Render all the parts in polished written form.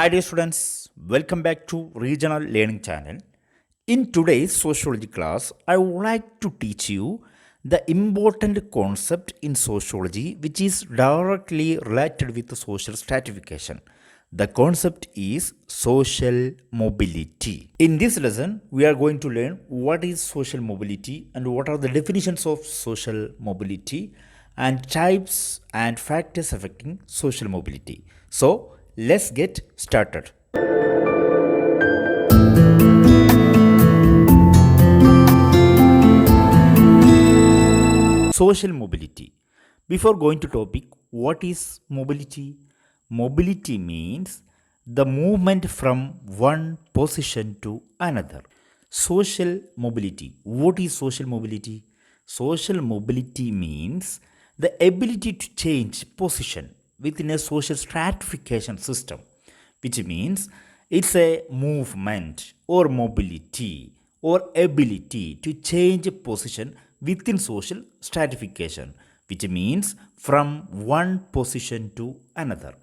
Hi dear students, welcome back to Regional Learning Channel. In today's sociology class, I would like to teach you the important concept in sociology which is directly related with the social stratification. The concept is social mobility. In this lesson, we are going to learn what is social mobility and what are the definitions of social mobility and types and factors affecting social mobility. So, let's get started. Social mobility. Before going to topic, what is mobility? Mobility means the movement from one position to another. Social mobility. What is social mobility? Social mobility means the ability to change position within a social stratification system, which means it's a movement or mobility or ability to change a position within social stratification, which means from one position to another.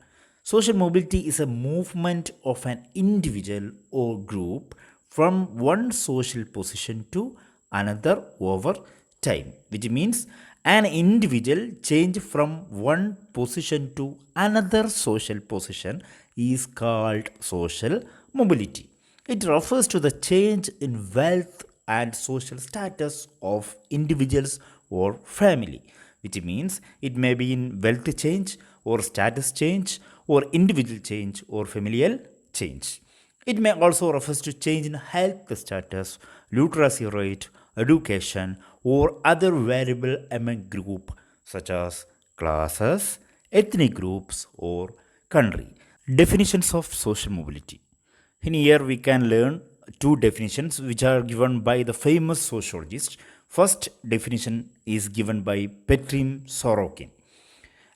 Social mobility is a movement of an individual or group from one social position to another over time, which means an individual change from one position to another social position is called social mobility. It refers to the change in wealth and social status of individuals or family, which means it may be in wealth change or status change or individual change or familial change. It may also refer to change in health status, literacy rate, education, or other variable among group such as classes, ethnic groups, or country. Definitions of social mobility. In here, we can learn two definitions which are given by the famous sociologist. First definition is given by Petrim Sorokin.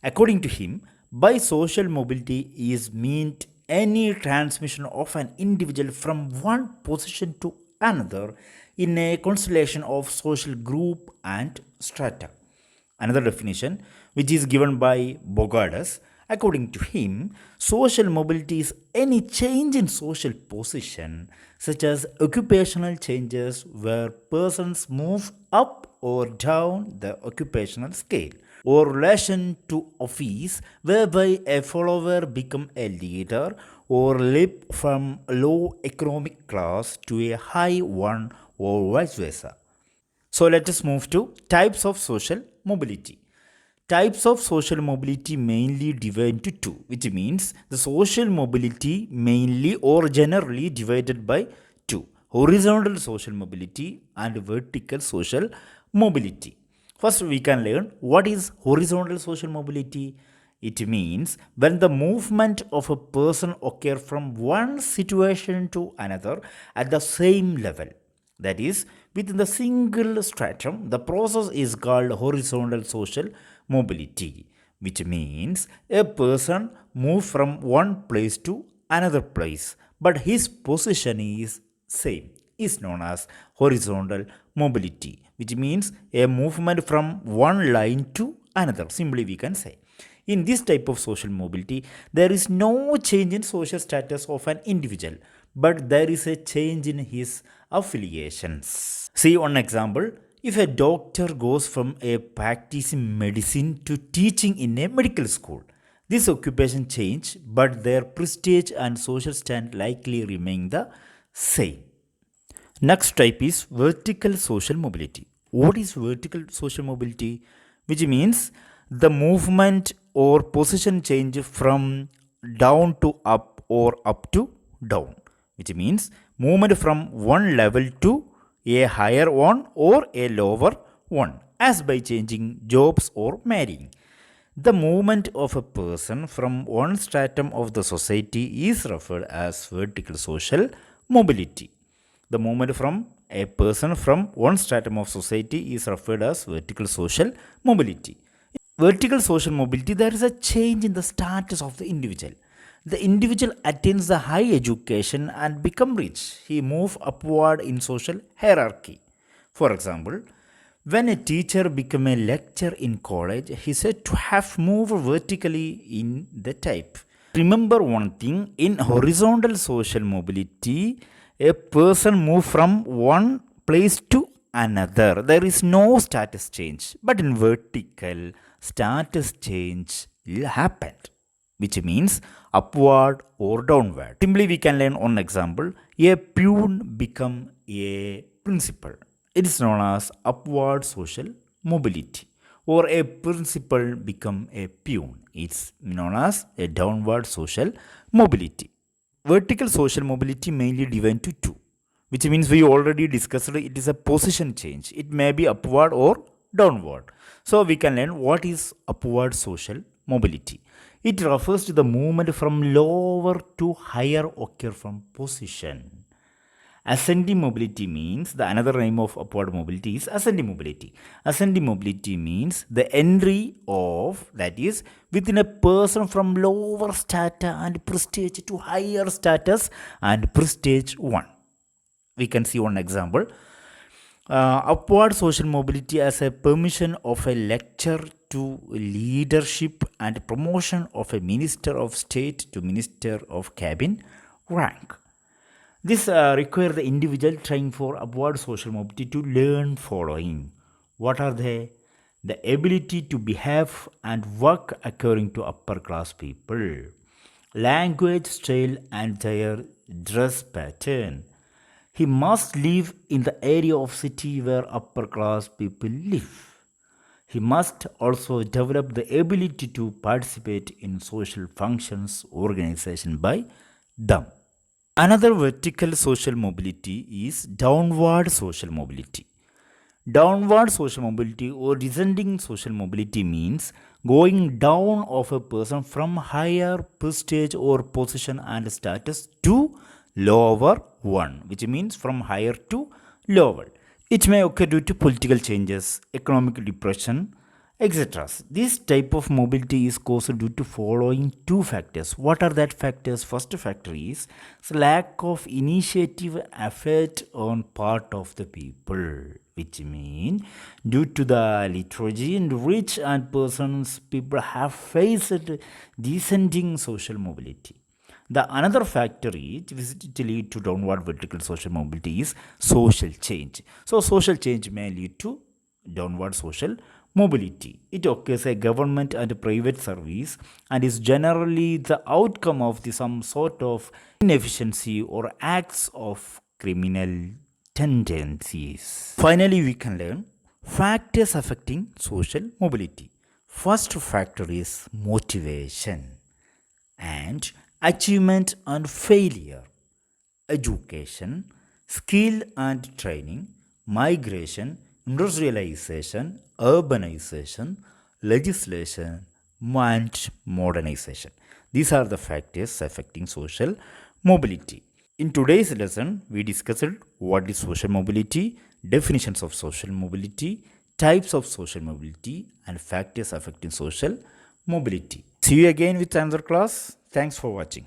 According to him, by social mobility is meant any transmission of an individual from one position to another in a constellation of social group and strata. Another definition, which is given by Bogardas, according to him, social mobility is any change in social position, such as occupational changes where persons move up or down the occupational scale, or relation to office whereby a follower become a leader or leap from a low economic class to a high one or vice versa. So let us move to types of social mobility. Types of social mobility mainly divide into two, which means the social mobility mainly or generally divided by two: horizontal social mobility and vertical social mobility. First, we can learn what is horizontal social mobility. It means when the movement of a person occur from one situation to another at the same level. That is, within the single stratum, the process is called horizontal social mobility, which means a person moves from one place to another place, but his position is same, is known as horizontal mobility, which means a movement from one line to another. Simply, we can say. In this type of social mobility, there is no change in social status of an individual, but there is a change in his affiliations. See one example. If a doctor goes from a practicing medicine to teaching in a medical school, this occupation change, but their prestige and social stand likely remain the same. Next type is vertical social mobility. What is vertical social mobility? Which means the movement or position change from down to up or up to down, which means movement from one level to a higher one or a lower one, as by changing jobs or marrying. The movement of a person from one stratum of the society is referred as vertical social mobility. The movement from a person from one stratum of society is referred as vertical social mobility. Vertical social mobility, there is a change in the status of the individual. The individual attains the high education and become rich. He moves upward in social hierarchy. For example, when a teacher become a lecturer in college, he said to have moved vertically in the type. Remember one thing, in horizontal social mobility, a person move from one place to another. There is no status change. But in vertical, status change will happen, which means upward or downward. Simply we can learn one example. A peon become a principal. It is known as upward social mobility. Or a principal become a peon. It's known as a downward social mobility. Vertical social mobility mainly divided to two, which means we already discussed it is a position change. It may be upward or downward. So we can learn what is upward social mobility. It refers to the movement from lower to higher occur from position. Ascending mobility means, the another name of upward mobility is ascending mobility. Ascending mobility means the entry of, that is, within a person from lower strata and prestige to higher status and prestige one. We can see one example. Upward social mobility as a permission of a lecture to leadership and promotion of a minister of state to minister of cabinet rank. This requires the individual trying for upward social mobility to learn following. What are they? The ability to behave and work according to upper class people, language, style, and their dress pattern. He must live in the area of city where upper class people live. He must also develop the ability to participate in social functions organization by them. Another vertical social mobility is downward social mobility. Downward social mobility or descending social mobility means going down of a person from higher prestige or position and status to lower one, which means from higher to lower. It may occur due to political changes, economic depression, etc. This type of mobility is caused due to following two factors. What are that factors? First factor is lack of initiative effort on part of the people, which means due to the liturgy and rich and persons, people have faced descending social mobility. The another factor is to lead to downward vertical social mobility is social change. So social change may lead to downward social mobility. It occurs a government and private service and is generally the outcome of some sort of inefficiency or acts of criminal tendencies. Finally, we can learn factors affecting social mobility. First factor is motivation and achievement and failure, education, skill and training, migration, industrialization, urbanization, legislation, and modernization. These are the factors affecting social mobility. In today's lesson, we discussed what is social mobility, definitions of social mobility, types of social mobility, and factors affecting social mobility. See you again with another class. Thanks for watching.